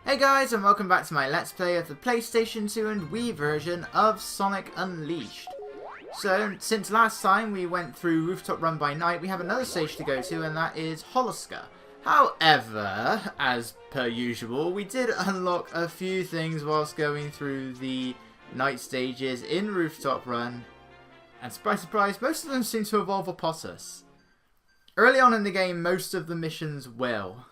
Hey guys, and welcome back to my Let's Play of the PlayStation 2 and Wii version of Sonic Unleashed. So, since last time we went through Rooftop Run by Night, we have another stage to go to, and that is Holoska. However, as per usual, we did unlock a few things whilst going through the night stages in Rooftop Run, and surprise surprise, most of them seem to involve a Potus. Early on in the game, most of the missions will.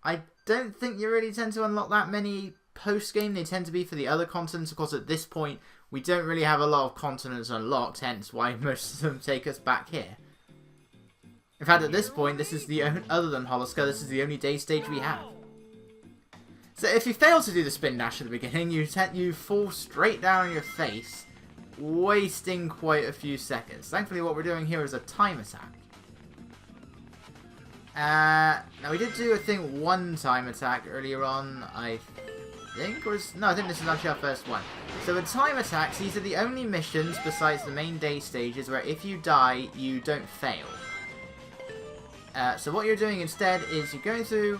I don't think you really tend to unlock that many post-game. They tend to be for the other continents. Of course, at this point, we don't really have a lot of continents unlocked, hence why most of them take us back here. In fact, at this point, this is the only, other than Holoska, this is the only day stage we have. So if you fail to do the spin dash at the beginning, you fall straight down on your face, wasting quite a few seconds. Thankfully, what we're doing here is a time attack. Now we did do, I think, one time attack earlier on, I think, no, I think this is actually our first one. So with time attacks, these are the only missions besides the main day stages where if you die, you don't fail. So what you're doing instead is you're going through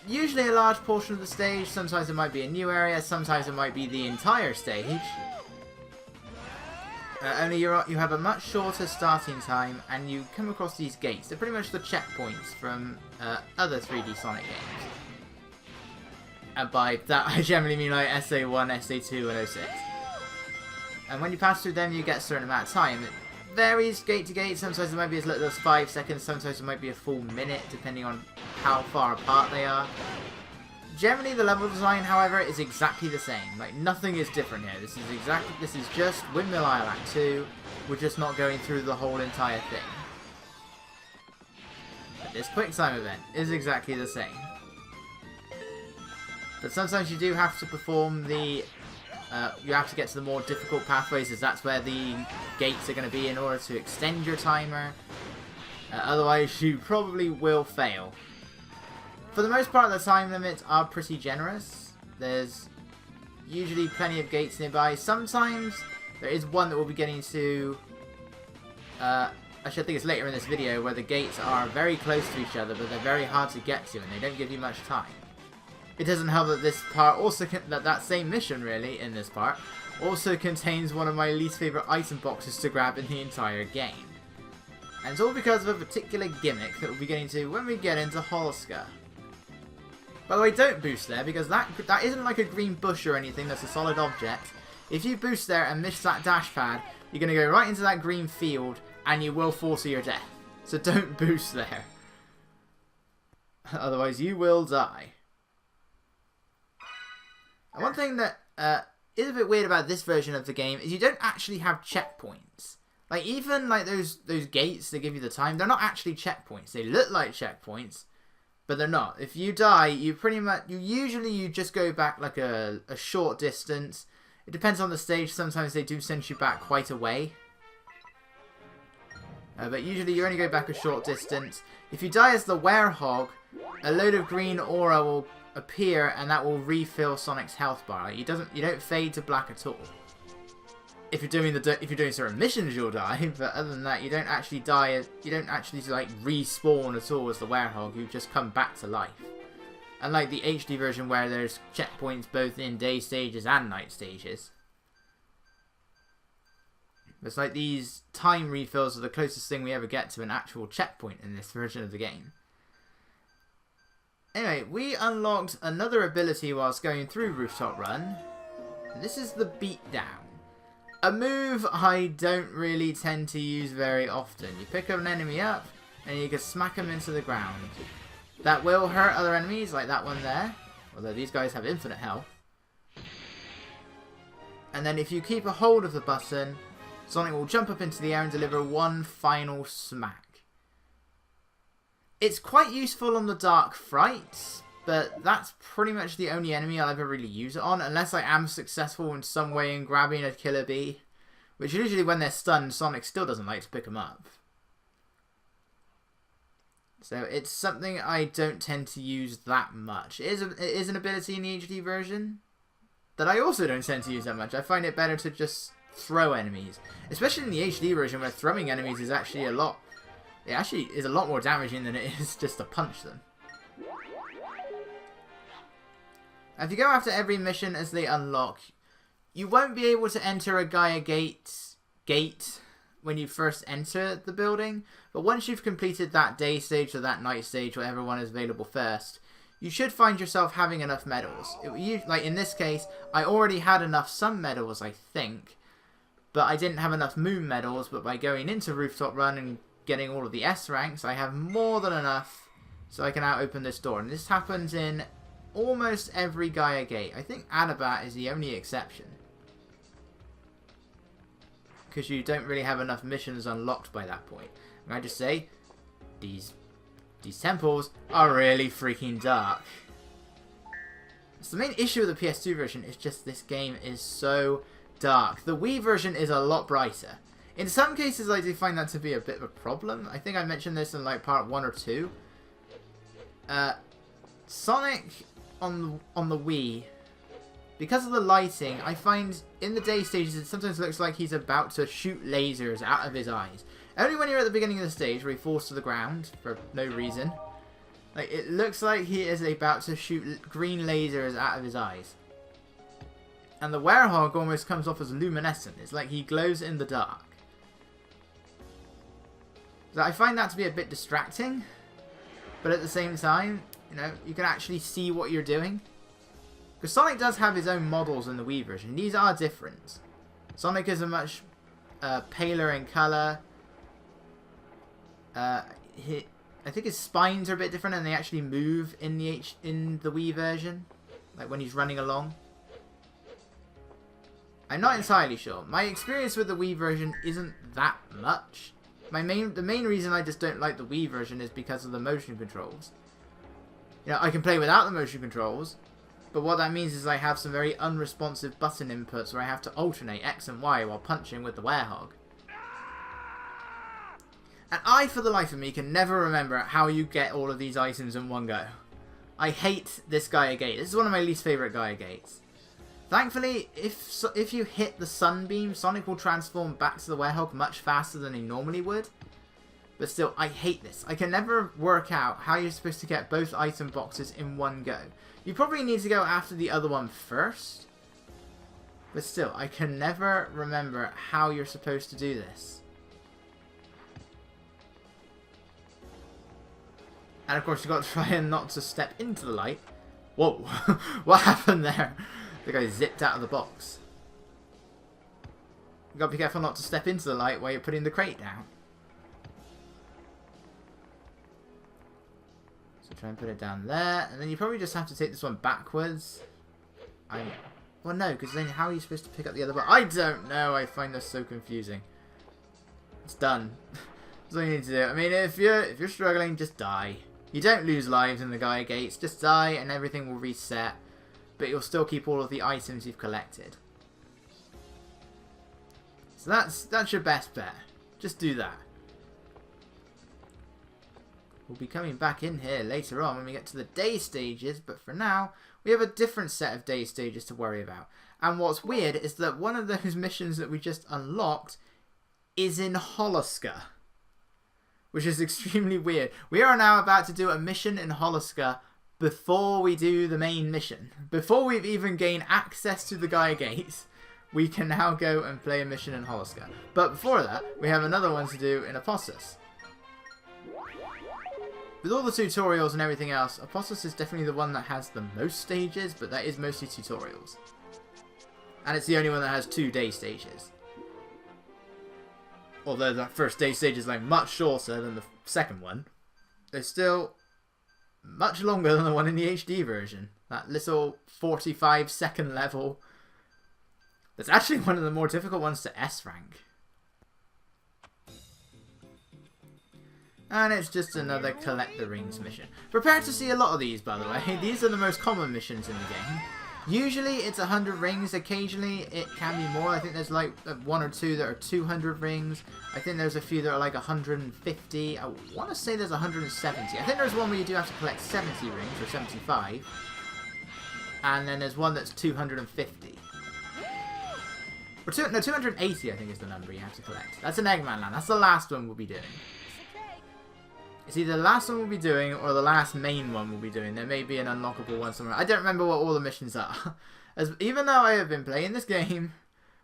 usually a large portion of the stage. Sometimes it might be a new area, sometimes it might be the entire stage. Only you have a much shorter starting time, and you come across these gates. They're pretty much the checkpoints from other 3D Sonic games. And by that, I generally mean like SA1, SA2, and 06. And when you pass through them, you get a certain amount of time. It varies gate to gate. Sometimes it might be as little as 5 seconds. Sometimes it might be a full minute, depending on how far apart they are. Generally, the level design, however, is exactly the same. Like, nothing is different here. This is just Windmill Island 2. We're just not going through the whole entire thing. But this quick time event is exactly the same. But sometimes you do have to perform the... you have to get to the more difficult pathways, as that's where the gates are going to be in order to extend your timer. Otherwise, you probably will fail. For the most part, the time limits are pretty generous. There's usually plenty of gates nearby. Sometimes there is one that we'll be getting to... actually, I think it's later in this video, where the gates are very close to each other, but they're very hard to get to, and they don't give you much time. It doesn't help that this part also... that same mission, really, in this part, also contains one of my least favourite item boxes to grab in the entire game. And it's all because of a particular gimmick that we'll be getting to when we get into Holoska. By the way, don't boost there, because that isn't like a green bush or anything, that's a solid object. If you boost there and miss that dash pad, you're going to go right into that green field, and you will fall to your death. So don't boost there. Otherwise, you will die. And one thing that is a bit weird about this version of the game is you don't actually have checkpoints. Like, even like those gates that give you the time, they're not actually checkpoints. They look like checkpoints, but they're not. If you die, you usually just go back like a short distance. It depends on the stage. Sometimes they do send you back quite a way. But usually you only go back a short distance. If you die as the werehog, a load of green aura will appear, and that will refill Sonic's health bar. Like, you don't fade to black at all. If you're doing certain missions, you'll die, but other than that, you don't actually die. You don't actually like respawn at all as the werehog. You just come back to life. Unlike the HD version, where there's checkpoints both in day stages and night stages. It's like these time refills are the closest thing we ever get to an actual checkpoint in this version of the game. Anyway, we unlocked another ability whilst going through Rooftop Run. And this is the Beatdown. A move I don't really tend to use very often. You pick up an enemy up, and you can smack them into the ground. That will hurt other enemies, like that one there. Although these guys have infinite health. And then if you keep a hold of the button, Sonic will jump up into the air and deliver one final smack. It's quite useful on the Dark Frights, but that's pretty much the only enemy I'll ever really use it on, unless I am successful in some way in grabbing a killer bee, which usually when they're stunned, Sonic still doesn't like to pick them up. So it's something I don't tend to use that much. It is an ability in the HD version that I also don't tend to use that much. I find it better to just throw enemies, especially in the HD version, where throwing enemies is actually a lot more damaging than it is just to punch them. If you go after every mission as they unlock, you won't be able to enter a Gaia gate when you first enter the building, but once you've completed that day stage or that night stage, whatever one is available first, you should find yourself having enough medals. Like in this case, I already had enough sun medals, I think, but I didn't have enough moon medals, but by going into Rooftop Run and getting all of the S ranks, I have more than enough so I can now open this door. And this happens in almost every Gaia gate. I think Adabat is the only exception, because you don't really have enough missions unlocked by that point. And I just say, these temples are really freaking dark. So the main issue with the PS2 version is just this game is so dark. The Wii version is a lot brighter. In some cases I do find that to be a bit of a problem. I think I mentioned this in like part 1 or 2. Sonic on the Wii, because of the lighting, I find in the day stages it sometimes looks like he's about to shoot lasers out of his eyes. Only when you're at the beginning of the stage where he falls to the ground for no reason. Like, it looks like he is about to shoot green lasers out of his eyes. And the werehog almost comes off as luminescent. It's like he glows in the dark. So I find that to be a bit distracting. But at the same time, you know, you can actually see what you're doing. Because Sonic does have his own models in the Wii version. These are different. Sonic is a much paler in colour. I think his spines are a bit different, and they actually move in the Wii version, like when he's running along. I'm not entirely sure. My experience with the Wii version isn't that much. The main reason I just don't like the Wii version is because of the motion controls. You know, I can play without the motion controls, but what that means is I have some very unresponsive button inputs where I have to alternate X and Y while punching with the werehog. And I, for the life of me, can never remember how you get all of these items in one go. I hate this Gaia gate. This is one of my least favourite Gaia gates. Thankfully, if you hit the sunbeam, Sonic will transform back to the werehog much faster than he normally would. But still, I hate this. I can never work out how you're supposed to get both item boxes in one go. You probably need to go after the other one first. But still, I can never remember how you're supposed to do this. And of course, you've got to try and not to step into the light. Whoa, what happened there? The guy zipped out of the box. You've got to be careful not to step into the light while you're putting the crate down. So try and put it down there. And then you probably just have to take this one backwards. Well, no, because then how are you supposed to pick up the other one? I don't know. I find this so confusing. It's done. That's all you need to do. I mean, if you're struggling, just die. You don't lose lives in the Gaia gates. Just die and everything will reset. But you'll still keep all of the items you've collected. So that's your best bet. Just do that. We'll be coming back in here later on when we get to the day stages, but for now, we have a different set of day stages to worry about. And what's weird is that one of those missions that we just unlocked is in Holoska, which is extremely weird. We are now about to do a mission in Holoska before we do the main mission. Before we've even gained access to the Gaia gates, we can now go and play a mission in Holoska. But before that, we have another one to do in Apostos. With all the tutorials and everything else, Apostos is definitely the one that has the most stages, but that is mostly tutorials. And it's the only one that has 2 day stages. Although that first day stage is like much shorter than the second one, they're still much longer than the one in the HD version. That little 45-second level. That's actually one of the more difficult ones to S rank. And it's just another collect the rings mission. Prepare to see a lot of these, by the way. These are the most common missions in the game. Usually it's 100 rings, occasionally it can be more. I think there's like 1 or 2 that are 200 rings. I think there's a few that are like 150. I want to say there's 170. I think there's one where you do have to collect 70 rings, or 75. And then there's one that's 250. Or 280 I think is the number you have to collect. That's an Eggman Land. That's the last one we'll be doing. It's either the last one we'll be doing or the last main one we'll be doing. There may be an unlockable one somewhere. I don't remember what all the missions are. Even though I have been playing this game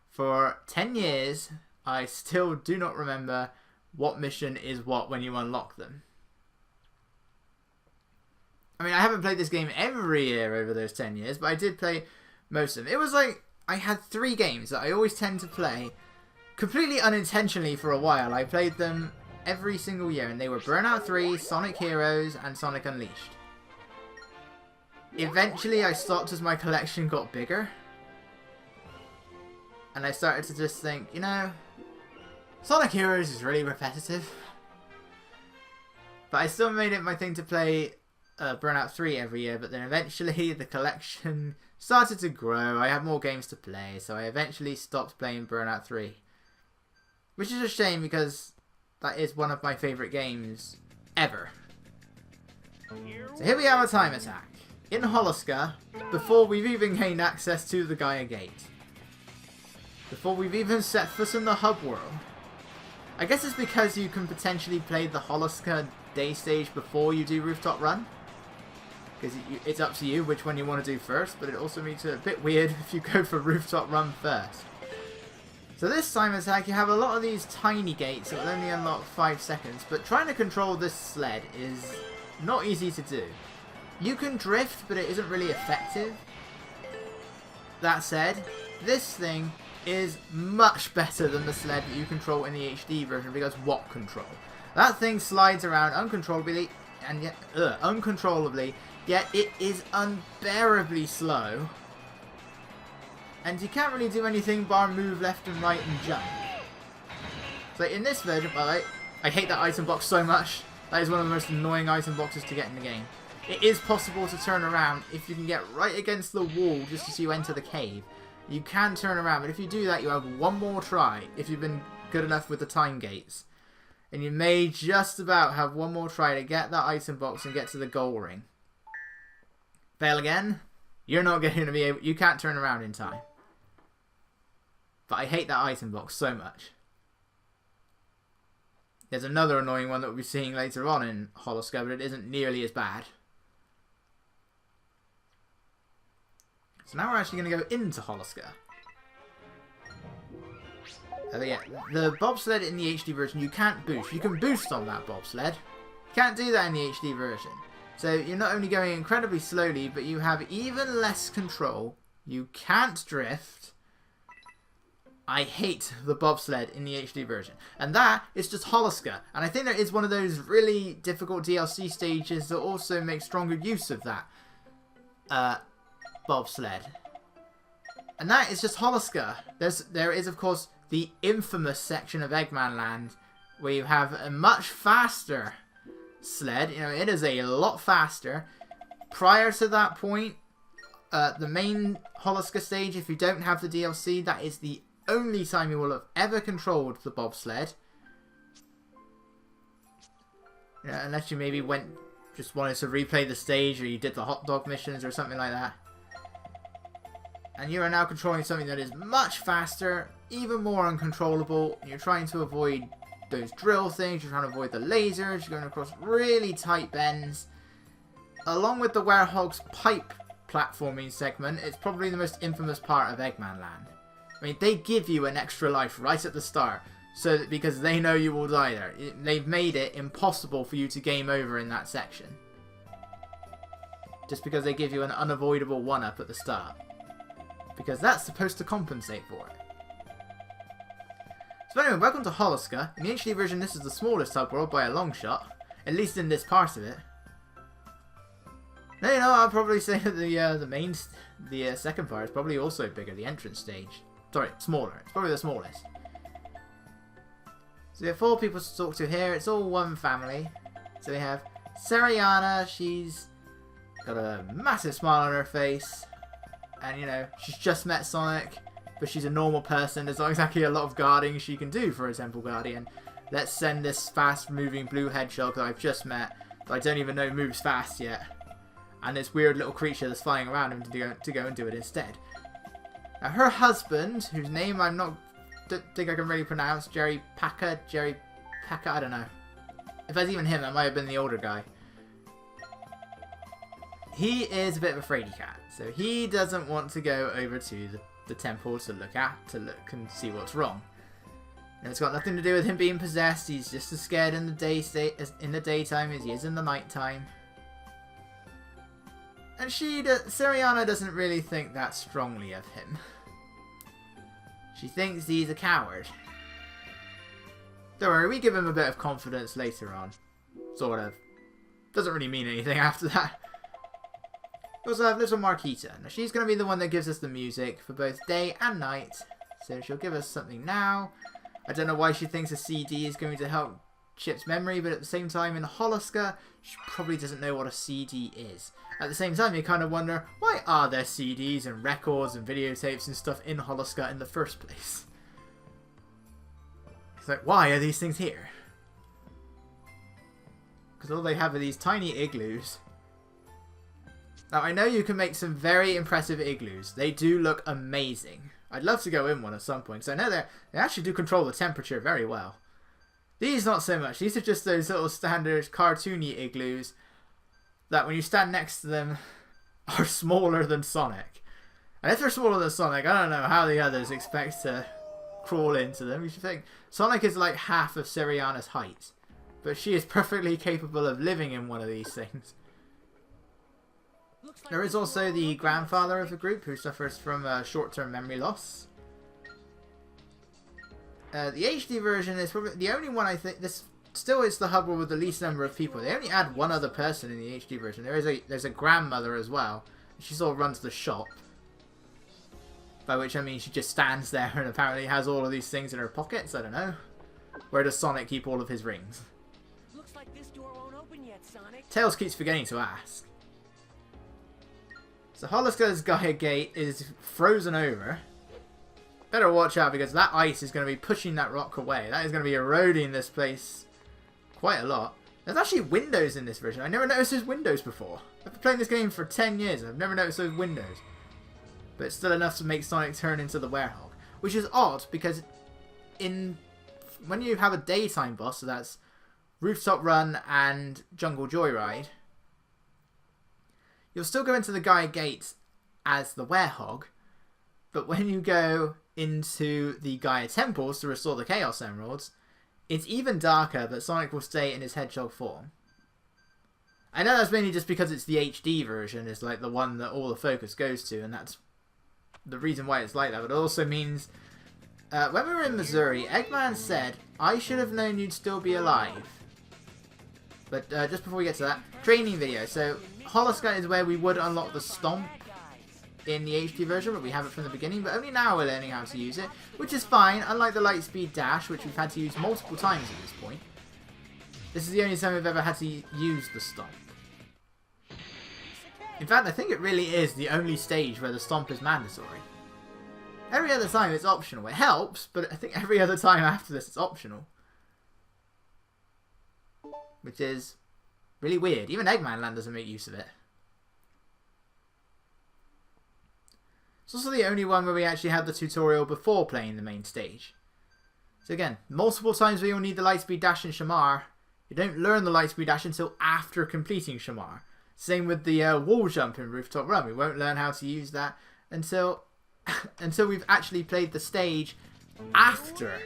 for 10 years, I still do not remember what mission is what when you unlock them. I mean, I haven't played this game every year over those 10 years, but I did play most of them. It was like, I had 3 games that I always tend to play completely unintentionally for a while. I played them every single year, and they were Burnout 3, Sonic Heroes, and Sonic Unleashed. Eventually, I stopped as my collection got bigger. And I started to just think, you know, Sonic Heroes is really repetitive. But I still made it my thing to play Burnout 3 every year, but then eventually the collection started to grow. I had more games to play, so I eventually stopped playing Burnout 3. Which is a shame because that is one of my favourite games ever. So here we have a time attack in Holoska before we've even gained access to the Gaia Gate. Before we've even set foot in the hub world. I guess it's because you can potentially play the Holoska day stage before you do Rooftop Run. Because it's up to you which one you want to do first, but it also makes it a bit weird if you go for Rooftop Run first. So this time attack, you have a lot of these tiny gates that will only unlock 5 seconds, but trying to control this sled is not easy to do. You can drift, but it isn't really effective. That said, this thing is much better than the sled that you control in the HD version because what control? That thing slides around uncontrollably, and yet it is unbearably slow. And you can't really do anything bar move left and right and jump. So in this version, by the way, I hate that item box so much. That is one of the most annoying item boxes to get in the game. It is possible to turn around if you can get right against the wall just as you enter the cave. You can turn around, but if you do that, you have one more try if you've been good enough with the time gates. And you may just about have one more try to get that item box and get to the goal ring. Fail again, you're not going to be able, you can't turn around in time. But I hate that item box so much. There's another annoying one that we'll be seeing later on in Holoska, but it isn't nearly as bad. So now we're actually going to go into Holoska. Yeah, the bobsled in the HD version, you can't boost. You can boost on that bobsled. You can't do that in the HD version. So you're not only going incredibly slowly, but you have even less control. You can't drift. I hate the bobsled in the HD version. And that is just Holoska. And I think that is one of those really difficult DLC stages that also make stronger use of that bobsled. And that is just Holoska. There is, of course, the infamous section of Eggman Land where you have a much faster sled. You know, it is a lot faster. Prior to that point, the main Holoska stage, if you don't have the DLC, that is the only time you will have ever controlled the bobsled. You know, unless you maybe just wanted to replay the stage, or you did the hot dog missions or something like that. And you are now controlling something that is much faster, even more uncontrollable. You're trying to avoid those drill things, you're trying to avoid the lasers, you're going across really tight bends. Along with the Werehog's pipe platforming segment, it's probably the most infamous part of Eggman Land. I mean, they give you an extra life right at the start, so that because they know you will die there. They've made it impossible for you to game over in that section. Just because they give you an unavoidable 1-up at the start. Because that's supposed to compensate for it. So anyway, welcome to Holoska. In the HD version, this is the smallest subworld by a long shot. At least in this part of it. Now, you know, I'll probably say that the second part is probably also bigger, the entrance stage. Sorry, smaller. It's probably the smallest. So we have 4 people to talk to here. It's all one family. So we have Seriana. She's got a massive smile on her face. And, you know, she's just met Sonic. But she's a normal person. There's not exactly a lot of guarding she can do for a Temple Guardian. Let's send this fast-moving blue hedgehog that I've just met, that I don't even know moves fast yet, and this weird little creature that's flying around him to go and do it instead. Now, her husband, whose name don't think I can really pronounce, Jerry Packer, I don't know. if that's even him, that might have been the older guy. He is a bit of a fraidy cat, so he doesn't want to go over to the temple to look and see what's wrong. And it's got nothing to do with him being possessed. He's just as scared in the daytime as he is in the nighttime. And Siriana doesn't really think that strongly of him. She thinks he's a coward. Don't worry, we give him a bit of confidence later on. Sort of. Doesn't really mean anything after that. We also have little Marquita. Now she's going to be the one that gives us the music for both day and night. So she'll give us something now. I don't know why she thinks a CD is going to help Chip's memory, but at the same time in Holoska, she probably doesn't know what a CD is. At the same time, you kind of wonder, why are there CDs and records and videotapes and stuff in Holoska in the first place? It's like, why are these things here? Because all they have are these tiny igloos. Now, I know you can make some very impressive igloos. They do look amazing. I'd love to go in one at some point, because I know they actually do control the temperature very well. These not so much. These are just those little standard cartoony igloos that when you stand next to them are smaller than Sonic. And if they're smaller than Sonic, I don't know how the others expect to crawl into them. You should think Sonic is like half of Siriana's height, but she is perfectly capable of living in one of these things. There is also the grandfather of the group who suffers from short-term memory loss. The HD version is probably the only one I think. This still is the hub with the least number of people. They only add one other person in the HD version. There's a grandmother as well. She sort of runs the shop. By which I mean she just stands there and apparently has all of these things in her pockets. I don't know. Where does Sonic keep all of his rings? Looks like this door won't open yet, Sonic. Tails keeps forgetting to ask. So Holoska's Gaia Gate is frozen over. Better watch out because that ice is going to be pushing that rock away. That is going to be eroding this place quite a lot. There's actually windows in this version. I never noticed those windows before. I've been playing this game for 10 years and I've never noticed those windows. But it's still enough to make Sonic turn into the werehog. Which is odd because when you have a daytime boss, so that's Rooftop Run and Jungle Joyride, you'll still go into the Gaia Gate as the werehog, but when you go into the Gaia Temples to restore the Chaos Emeralds, it's even darker, but Sonic will stay in his hedgehog form. I know that's mainly just because it's the HD version, is like the one that all the focus goes to, and that's the reason why it's like that, but it also means when we were in Missouri, Eggman said, "I should have known you'd still be alive." But just before we get to that, training video. So Holoska is where we would unlock the Stomp in the HD version, but we have it from the beginning, but only now we're learning how to use it, which is fine, unlike the Lightspeed Dash, which we've had to use multiple times at this point. This is the only time we've ever had to use the Stomp. In fact, I think it really is the only stage where the Stomp is mandatory. Every other time it's optional. It helps, but I think every other time after this it's optional. Which is really weird. Even Eggman Land doesn't make use of it. It's also the only one where we actually have the tutorial before playing the main stage. So again, multiple times where you'll need the Lightspeed Dash in Shamar. You don't learn the Lightspeed Dash until after completing Shamar. Same with the wall jump in Rooftop Run. We won't learn how to use that until we've actually played the stage after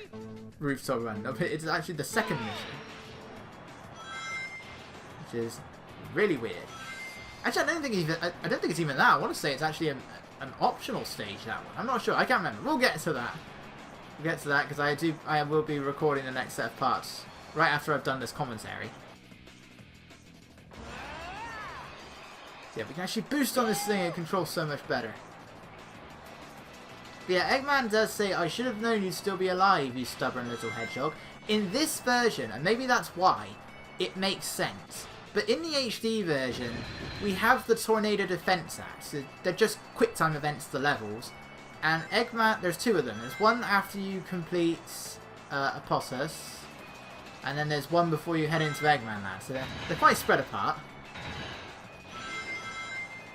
Rooftop Run. It's actually the second mission. Which is really weird. Actually, I don't think it's even that. I want to say it's actually an optional stage, that one. I'm not sure. I can't remember. We'll get to that. We'll get to that because I will be recording the next set of parts right after I've done this commentary. So yeah, we can actually boost on this thing and control so much better. But yeah, Eggman does say, "I should have known you'd still be alive, you stubborn little hedgehog." In this version, and maybe that's why, it makes sense. But in the HD version, we have the Tornado Defense Acts. They're just quick time events to levels. And Eggman, there's two of them. There's one after you complete Apophis, and then there's one before you head into Eggman Land. So they're quite spread apart.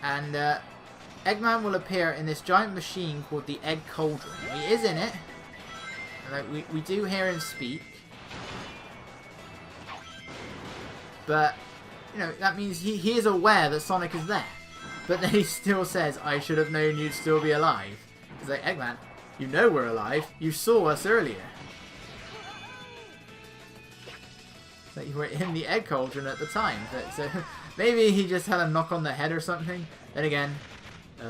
And Eggman will appear in this giant machine called the Egg Cauldron. He is in it. And we do hear him speak. But, you know, that means he is aware that Sonic is there. But then he still says, I should have known you'd still be alive. He's like, Eggman, you know we're alive. You saw us earlier. It's like you were in the egg cauldron at the time. So maybe he just had a knock on the head or something. Then again,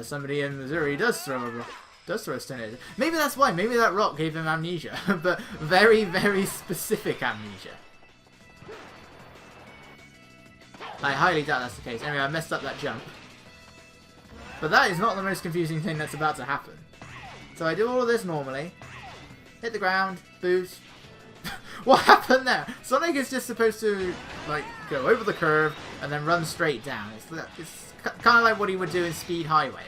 somebody in Missouri does throw a stone at him. Maybe that's why. Maybe that rock gave him amnesia. But very, very specific amnesia. I highly doubt that's the case. Anyway, I messed up that jump. But that is not the most confusing thing that's about to happen. So I do all of this normally. Hit the ground, boost. What happened there? Sonic is just supposed to, like, go over the curve and then run straight down. It's kind of like what he would do in Speed Highway.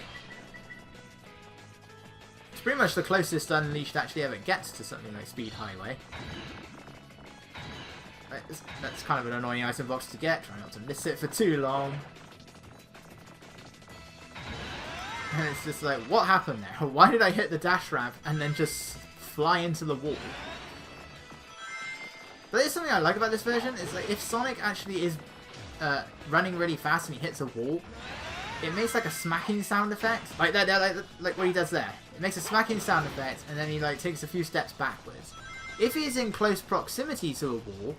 It's pretty much the closest Unleashed actually ever gets to something like Speed Highway. That's kind of an annoying item box to get. Try not to miss it for too long. And it's just like, what happened there? Why did I hit the dash ramp and then just fly into the wall? But there's something I like about this version. Is like, if Sonic actually is running really fast and he hits a wall, it makes like a smacking sound effect. Like that, like what he does there. It makes a smacking sound effect, and then he like takes a few steps backwards. If he's in close proximity to a wall,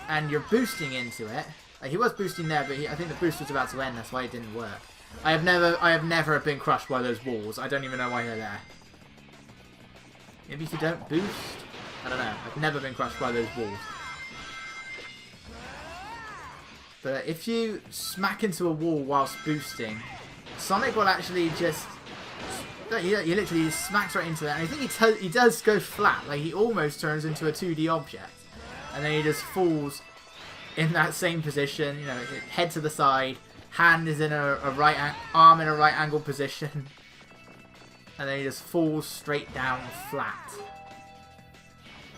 and you're boosting into it, like he was boosting there, but I think the boost was about to end. That's why it didn't work. I have never been crushed by those walls. I don't even know why they're there. Maybe if you don't boost? I don't know. I've never been crushed by those walls. But if you smack into a wall whilst boosting, Sonic will actually just... He literally just smacks right into it. And I think he does go flat. Like, he almost turns into a 2D object. And then he just falls in that same position. You know, head to the side. Hand is in a arm in a right angle position. And then he just falls straight down flat.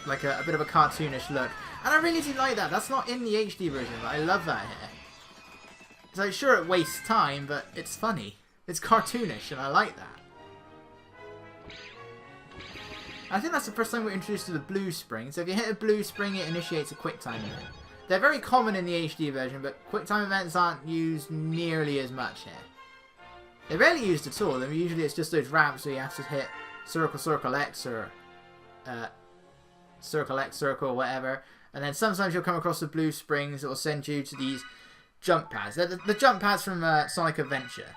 Like a bit of a cartoonish look. And I really do like that. That's not in the HD version, but I love that here. It's like, sure, it wastes time, but it's funny. It's cartoonish, and I like that. I think that's the first time we're introduced to the blue spring. So if you hit a blue spring, it initiates a quick time event. They're very common in the HD version, but quick time events aren't used nearly as much here. They're rarely used at all. I mean, usually it's just those ramps where you have to hit circle, circle, X, or circle, X, circle, whatever. And then sometimes you'll come across the blue springs that will send you to these jump pads. They're the jump pads from Sonic Adventure.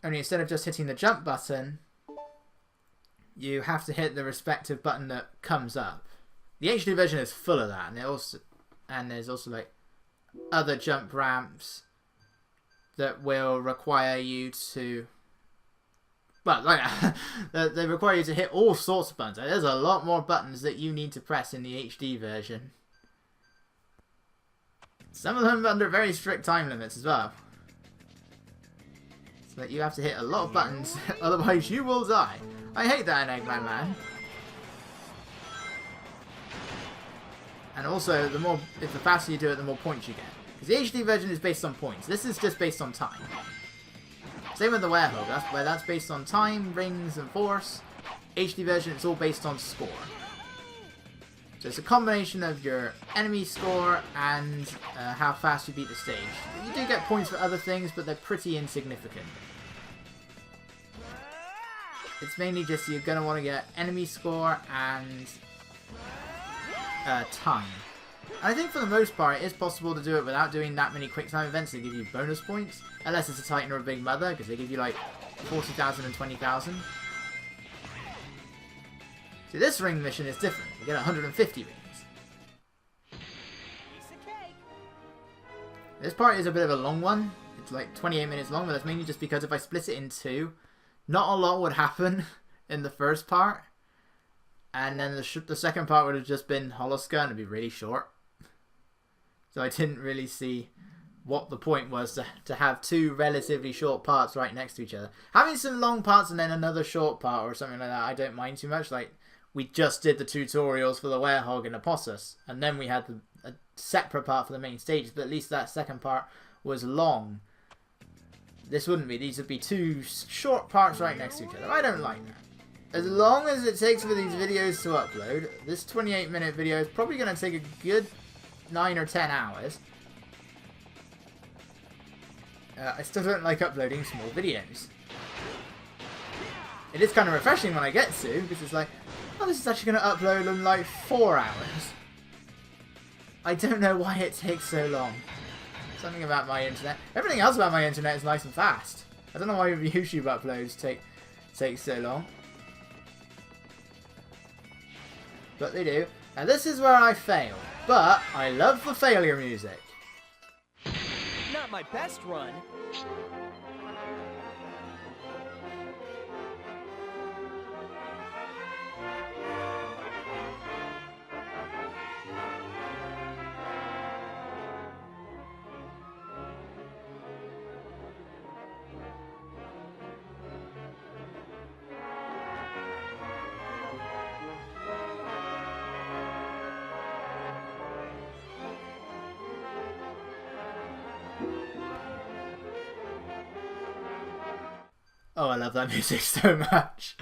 Only instead of just hitting the jump button, you have to hit the respective button that comes up. The HD version is full of that, and there's also like other jump ramps that will require you to, well, like they require you to hit all sorts of buttons. There's a lot more buttons that you need to press in the HD version. Some of them under very strict time limits as well. So that you have to hit a lot of buttons, otherwise you will die. I hate that in Eggman Man. And also, if the faster you do it, the more points you get. Because the HD version is based on points. This is just based on time. Same with the Werehog. That's based on time, rings, and force. HD version, it's all based on score. So it's a combination of your enemy score and how fast you beat the stage. You do get points for other things, but they're pretty insignificant. It's mainly just you're going to want to get enemy score and time. And I think for the most part it is possible to do it without doing that many quick time events that give you bonus points. Unless it's a Titan or a Big Mother, because they give you like 40,000 and 20,000. See, this ring mission is different. You get 150 rings. This part is a bit of a long one. It's like 28 minutes long, but that's mainly just because if I split it in two, not a lot would happen in the first part. And then the second part would have just been Holoska and it'd be really short. So I didn't really see what the point was to have two relatively short parts right next to each other. Having some long parts and then another short part or something like that, I don't mind too much. Like, we just did the tutorials for the Werehog and Apostus, and then we had a separate part for the main stages, but at least that second part was long. This wouldn't be. These would be two short parts right next to each other. I don't like that. As long as it takes for these videos to upload, this 28-minute video is probably going to take a good 9 or 10 hours. I still don't like uploading small videos. It is kind of refreshing when I get to, because it's like, oh, this is actually going to upload in like 4 hours. I don't know why it takes so long. Something about my internet. Everything else about my internet is nice and fast. I don't know why YouTube uploads take so long. But they do. And this is where I fail. But I love the failure music. Not my best run. Oh, I love that music so much.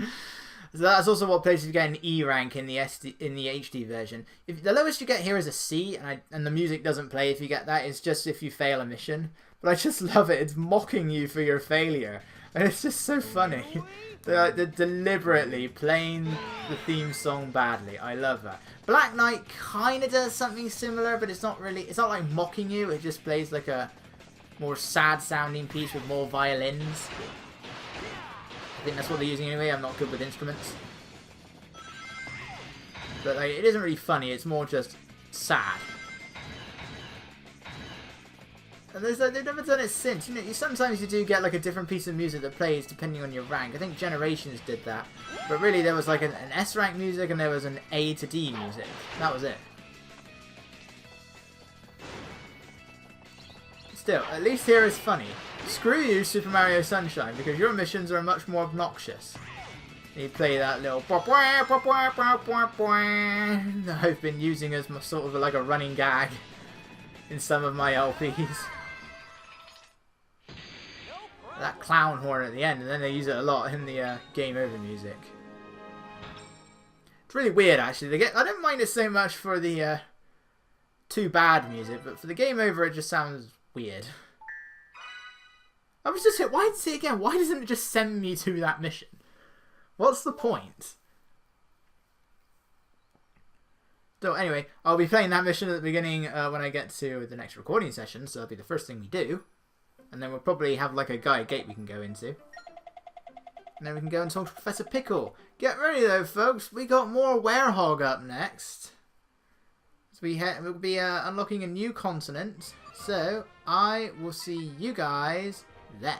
So that's also what plays if you get an E rank in the HD version. If the lowest you get here is a C, and the music doesn't play if you get that. It's just if you fail a mission. But I just love it. It's mocking you for your failure, and it's just so funny. They're deliberately playing the theme song badly. I love that. Black Knight kind of does something similar, but it's not really. It's not like mocking you. It just plays like a more sad sounding piece with more violins. I think that's what they're using anyway. I'm not good with instruments. But like, it isn't really funny, it's more just sad. And they've never done it since. You know, sometimes you do get like a different piece of music that plays depending on your rank. I think Generations did that. But really there was like an S rank music and there was an A to D music. That was it. Still, at least here is funny. Screw you, Super Mario Sunshine, because your missions are much more obnoxious. You play that little that I've been using as my, sort of like a running gag in some of my LPs. That clown horn at the end, and then they use it a lot in the game over music. It's really weird, actually. I don't mind it so much for the too bad music, but for the game over, it just sounds weird. I was just hit. Why did it say again? Why doesn't it just send me to that mission? What's the point? So anyway, I'll be playing that mission at the beginning when I get to the next recording session, so that'll be the first thing we do. And then we'll probably have like a guide gate we can go into. And then we can go and talk to Professor Pickle. Get ready though, folks. We got more Werehog up next. So we'll be unlocking a new continent. So I will see you guys then.